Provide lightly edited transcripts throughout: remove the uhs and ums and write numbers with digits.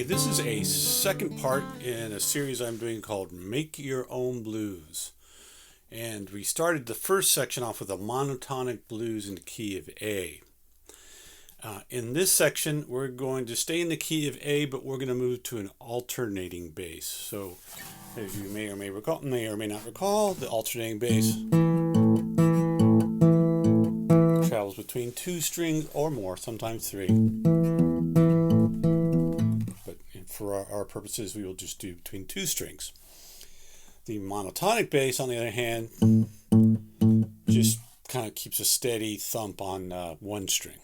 This is a second part in a series I'm doing called Make Your Own Blues. And we started the first section off with a monotonic blues in the key of A. In this section, we're going to stay in the key of A, but we're going to move to an alternating bass. So, as you may or may not recall, the alternating bass travels between two strings or more, sometimes three. But for our purposes, we will just do between two strings. The monotonic bass, on the other hand, just kind of keeps a steady thump on one string.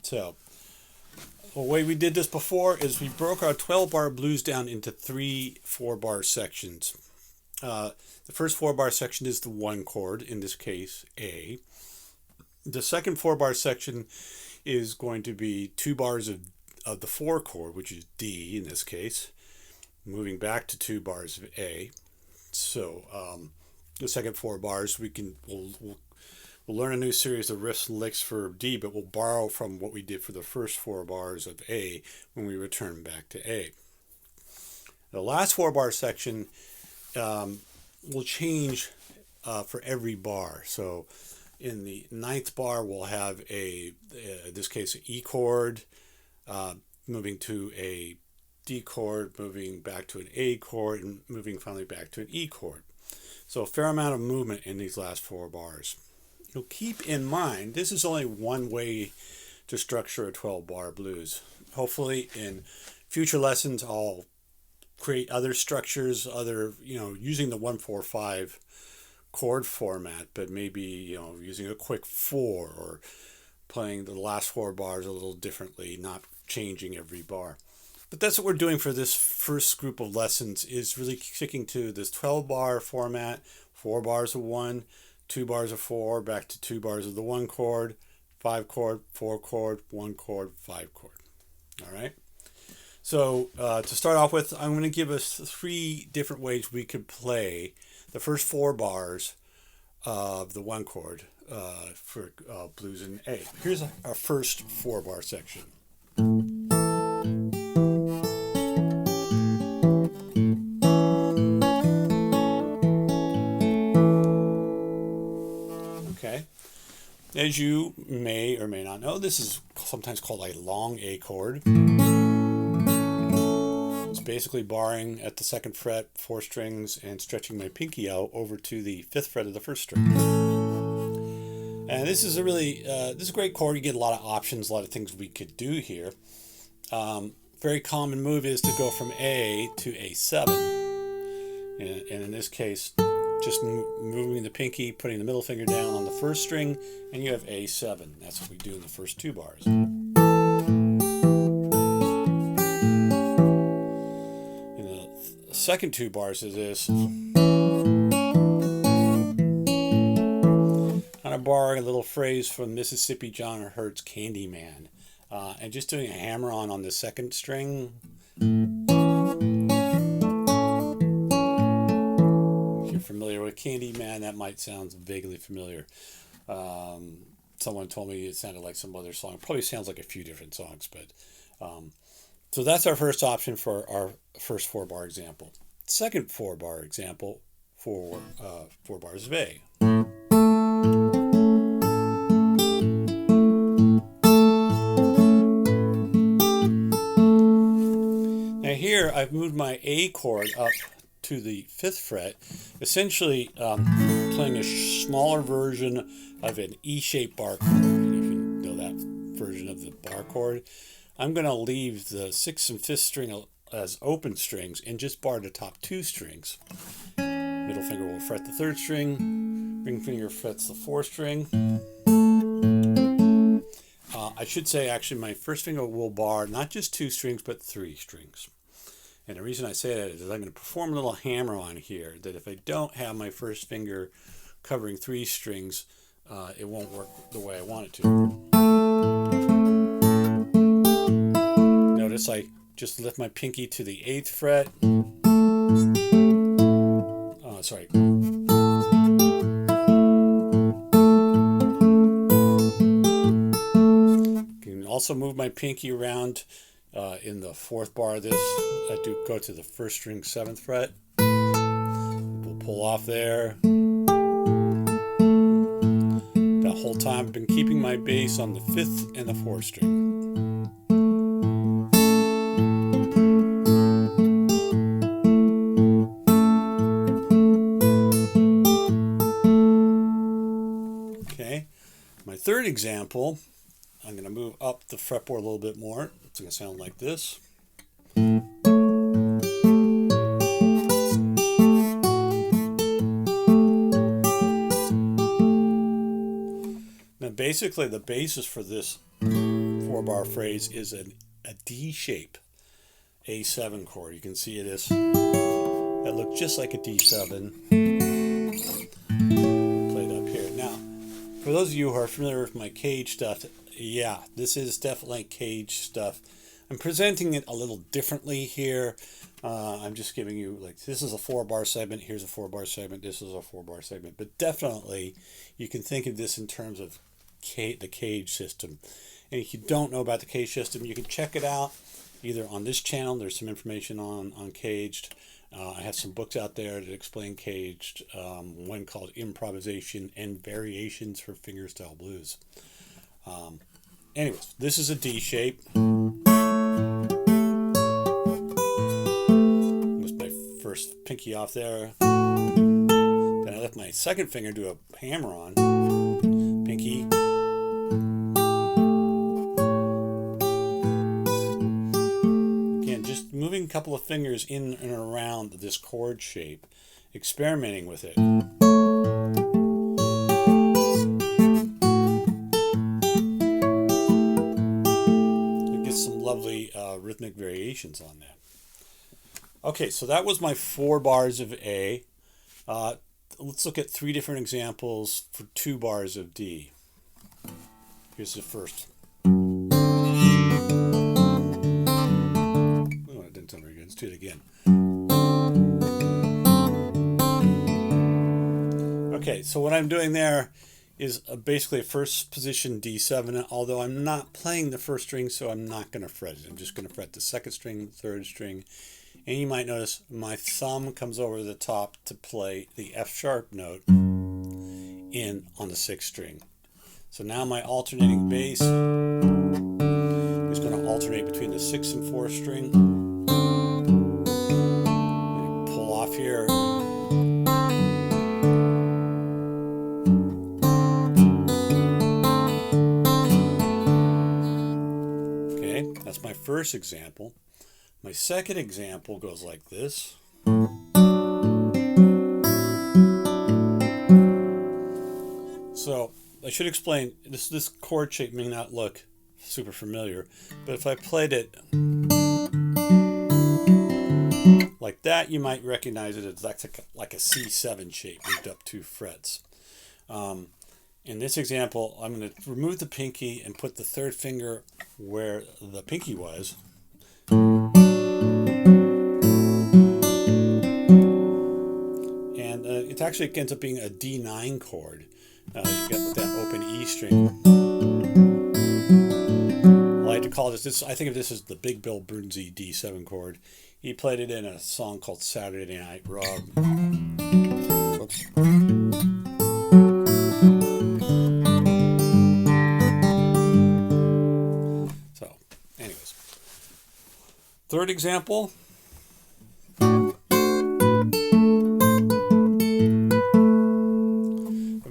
So, the way we did this before is we broke our 12-bar blues down into three 4-bar sections. The first 4-bar section is the one chord, in this case, A. The second 4-bar section is going to be 2 bars of the 4 chord, which is D in this case, moving back to 2 bars of A. So the second 4 bars, we'll learn a new series of riffs and licks for D, but we'll borrow from what we did for the first 4 bars of A when we return back to A. The last 4-bar section will change for every bar. So in the 9th bar, we'll have in this case, an E chord, moving to a D chord, moving back to an A chord, and moving finally back to an E chord. So a fair amount of movement in these last 4 bars. You'll keep in mind, this is only one way to structure a 12-bar blues. Hopefully in future lessons, I'll create other structures, using the 1-4-5 chord format, but maybe, using a quick 4 or playing the last 4 bars a little differently, not changing every bar. But that's what we're doing for this first group of lessons, is really sticking to this 12-bar format, 4 bars of 1, 2 bars of 4, back to 2 bars of the 1 chord, 5 chord, 4 chord, 1 chord, 5 chord. All right? So to start off with, I'm going to give us 3 different ways we could play the first 4 bars of the 1 chord for blues in A. Here's our first 4-bar section. Okay. As you may or may not know, this is sometimes called a long A chord. It's basically barring at the 2nd fret, 4 strings, and stretching my pinky out over to the 5th fret of the 1st string. And this is this is a great chord. You get a lot of options, a lot of things we could do here. Very common move is to go from A to A7. And in this case, just moving the pinky, putting the middle finger down on the 1st string, and you have A7. That's what we do in the first 2 bars. In the second 2 bars of this, kind of borrowing a little phrase from Mississippi John Hurt's Candyman, and just doing a hammer-on the 2nd string. Familiar with Candyman, that might sound vaguely familiar. Someone told me it sounded like some other song. It probably sounds like a few different songs, but so that's our first option for our first 4-bar example. Second 4-bar example for 4 bars of A. Now here I've moved my A chord up to the 5th fret, essentially playing a smaller version of an E-shaped bar chord. If you know that version of the bar chord, I'm going to leave the 6th and 5th string as open strings and just bar the top 2 strings. Middle finger will fret the 3rd string, ring finger frets the 4th string. I should say actually my 1st finger will bar not just 2 strings but 3 strings. And the reason I say that is I'm going to perform a little hammer on here, that if I don't have my 1st finger covering 3 strings, it won't work the way I want it to. Notice I just lift my pinky to the 8th fret. Sorry. Can also move my pinky around In the fourth bar of this, I do go to the first string 7th fret. We'll pull off there. The whole time I've been keeping my bass on the 5th and the 4th string. Okay, my third example, I'm going to move up the fretboard a little bit more. It's going to sound like this. Now basically the basis for this 4-bar phrase is a D shape A7 chord. You can see it is that looks just like a D7 played up here. Now, for those of you who are familiar with my cage stuff, yeah, this is definitely cage stuff. I'm presenting it a little differently here. I'm just giving you, like, this is a 4-bar segment, here's a 4-bar segment, this is a 4-bar segment. But definitely, you can think of this in terms of the cage system. And if you don't know about the cage system, you can check it out either on this channel. There's some information on caged. I have some books out there that explain caged, one called Improvisation and Variations for Fingerstyle Blues. Anyways, this is a D shape. With my first pinky off there. Then I lift my second finger, do a hammer on. Pinky. Again, just moving a couple of fingers in and around this chord shape, experimenting with it. Lovely rhythmic variations on that. Okay, so that was my 4 bars of A. Let's look at 3 different examples for 2 bars of D. Here's the first. Oh, it didn't sound very good. Let's do it again. Okay, so what I'm doing there is basically a first position D7, although I'm not playing the first string, so I'm not going to fret it. I'm just going to fret the 2nd string, 3rd string, and you might notice my thumb comes over the top to play the F sharp note on the 6th string. So now my alternating bass is going to alternate between the 6th and 4th string. And pull off here. That's my first example. My second example goes like this. So I should explain, this chord shape may not look super familiar, but if I played it like that, you might recognize it as like a C7 shape, moved up 2 frets. In this example, I'm going to remove the pinky and put the 3rd finger where the pinky was. And it actually ends up being a D9 chord. You get that open E string. I like to call this, I think of this as the big Bill Broonzy D7 chord. He played it in a song called Saturday Night Rob. Whoops. Third example. Of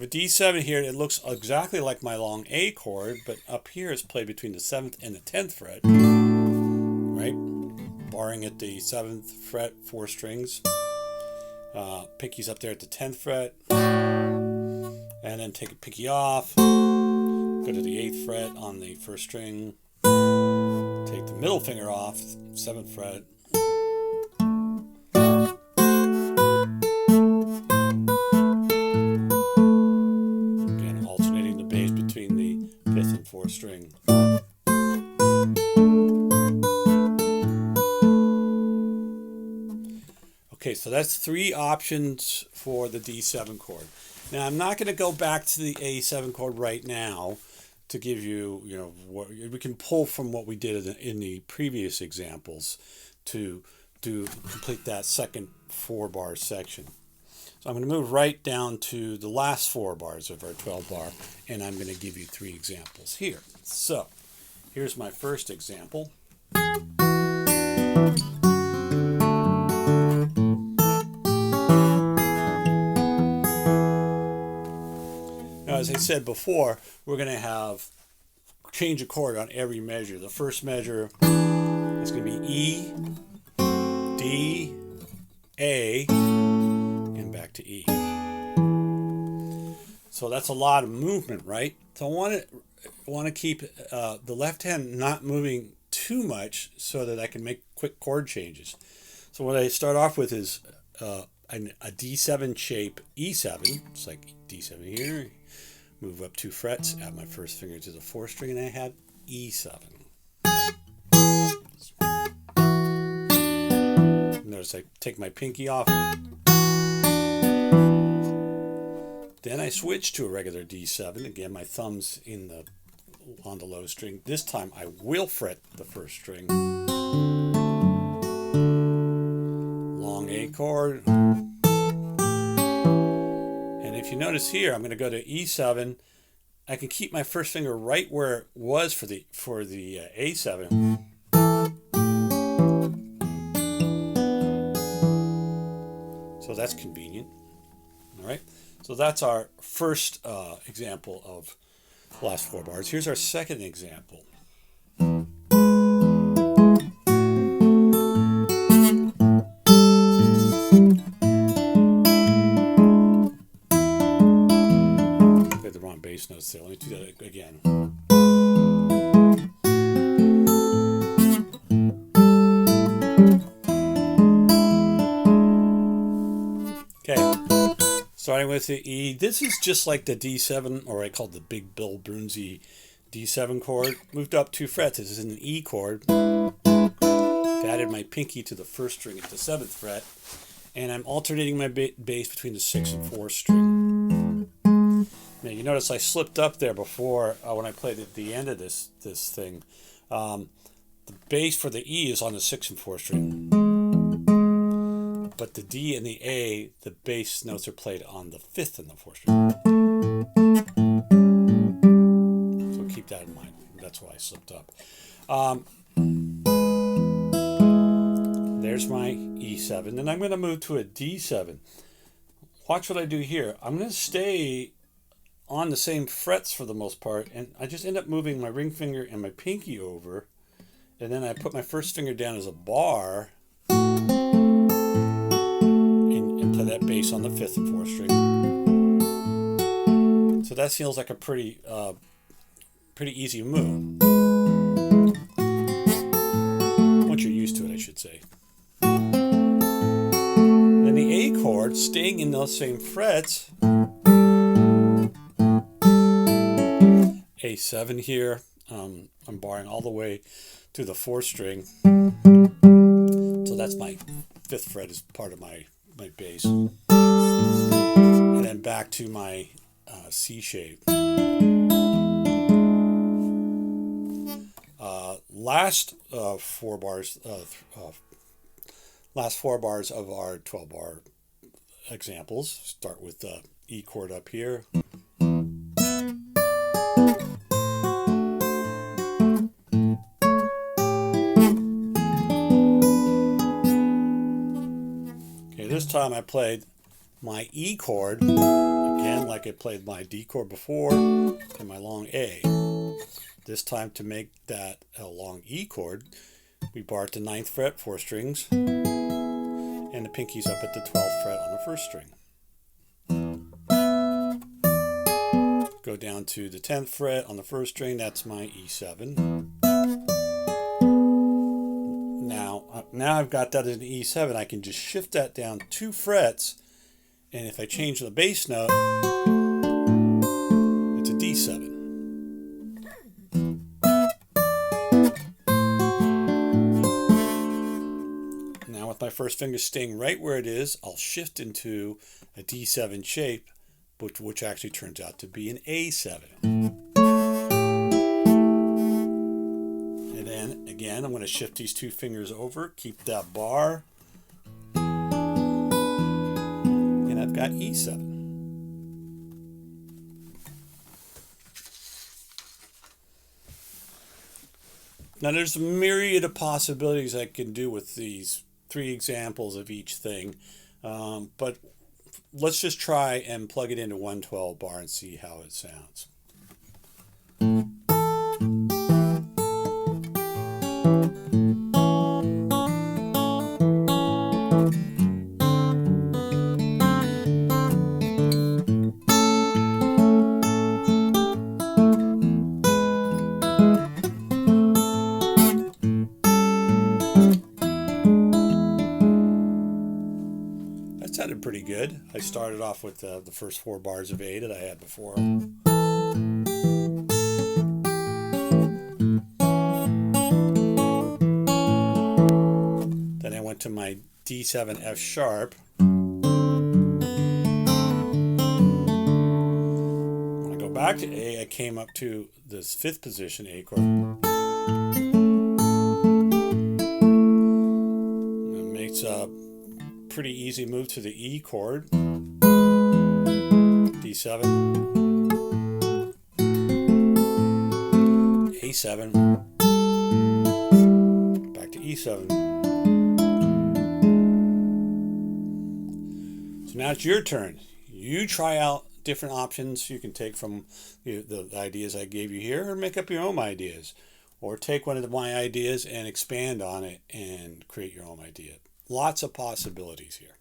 a D7 here, it looks exactly like my long A chord, but up here it's played between the 7th and the 10th fret, right? Barring at the 7th fret, 4 strings. Pinky's up there at the 10th fret, and then take a pinky off, go to the 8th fret on the 1st string, take the middle finger off, 7th fret. Again, alternating the bass between the 5th and 4th string. Okay, so that's 3 options for the D7 chord. Now, I'm not going to go back to the A7 chord right now. to give you, what we can pull from what we did in the previous examples to complete that second 4-bar section. So I'm going to move right down to the last 4 bars of our 12 bar, and I'm going to give you 3 examples here. So here's my first example. Now, as I said before, we're going to have change a chord on every measure. The first measure is going to be E, D, A, and back to E. So that's a lot of movement, right? So I want to keep the left hand not moving too much so that I can make quick chord changes. So what I start off with is a D7 shape E7. It's like D7 here. Move up 2 frets, add my first finger to the 4th string, and I have E7. Notice I take my pinky off. Then I switch to a regular D7. Again, my thumb's on the low string. This time I will fret the 1st string. Long A chord. If you notice here, I'm going to go to E7. I can keep my first finger right where it was for the A7. So that's convenient. All right. So that's our first example of the last 4 bars. Here's our second example. Bass notes there. Let me do that again. Okay, starting with the E. This is just like the D7, or I call it the big Bill Broonzy D7 chord. Moved up 2 frets. This is an E chord. Added my pinky to the 1st string at the 7th fret, and I'm alternating my bass between the 6th and 4th string. Now, you notice I slipped up there before when I played at the end of this thing. The bass for the E is on the 6th and 4th string, but the D and the A, the bass notes are played on the 5th and the 4th string. So keep that in mind. That's why I slipped up. There's my E7, and I'm going to move to a D7. Watch what I do here. I'm going to stay on the same frets for the most part, and I just end up moving my ring finger and my pinky over, and then I put my first finger down as a bar and play that bass on the 5th and 4th string. So that feels like a pretty easy move. Once you're used to it, I should say. Then the A chord, staying in those same frets, A7 here. I'm barring all the way to the 4th string. So that's my 5th fret as part of my bass. And then back to my C shape. Last 4 bars of our 12 bar examples. Start with the E chord up here. This time I played my E chord, again like I played my D chord before, and my long A. This time to make that a long E chord, we bar at the 9th fret, 4 strings, and the pinky's up at the 12th fret on the 1st string. Go down to the 10th fret on the 1st string, that's my E7. Now I've got that as an E7, I can just shift that down 2 frets, and if I change the bass note, it's a D7. Now with my first finger staying right where it is, I'll shift into a D7 shape, which actually turns out to be an A7. then again, I'm going to shift these two fingers over, keep that bar, and I've got E7. Now there's a myriad of possibilities I can do with these 3 examples of each thing, but let's just try and plug it into 112 bar and see how it sounds. That sounded pretty good. I started off with the first 4 bars of A that I had before. Then I went to my D7 F sharp. When I go back to A, I came up to this 5th position A chord. It makes a pretty easy move to the E chord. D7, A7, back to E7. So now it's your turn. You try out different options you can take from the ideas I gave you here, or make up your own ideas, or take one of my ideas and expand on it and create your own idea. Lots of possibilities here.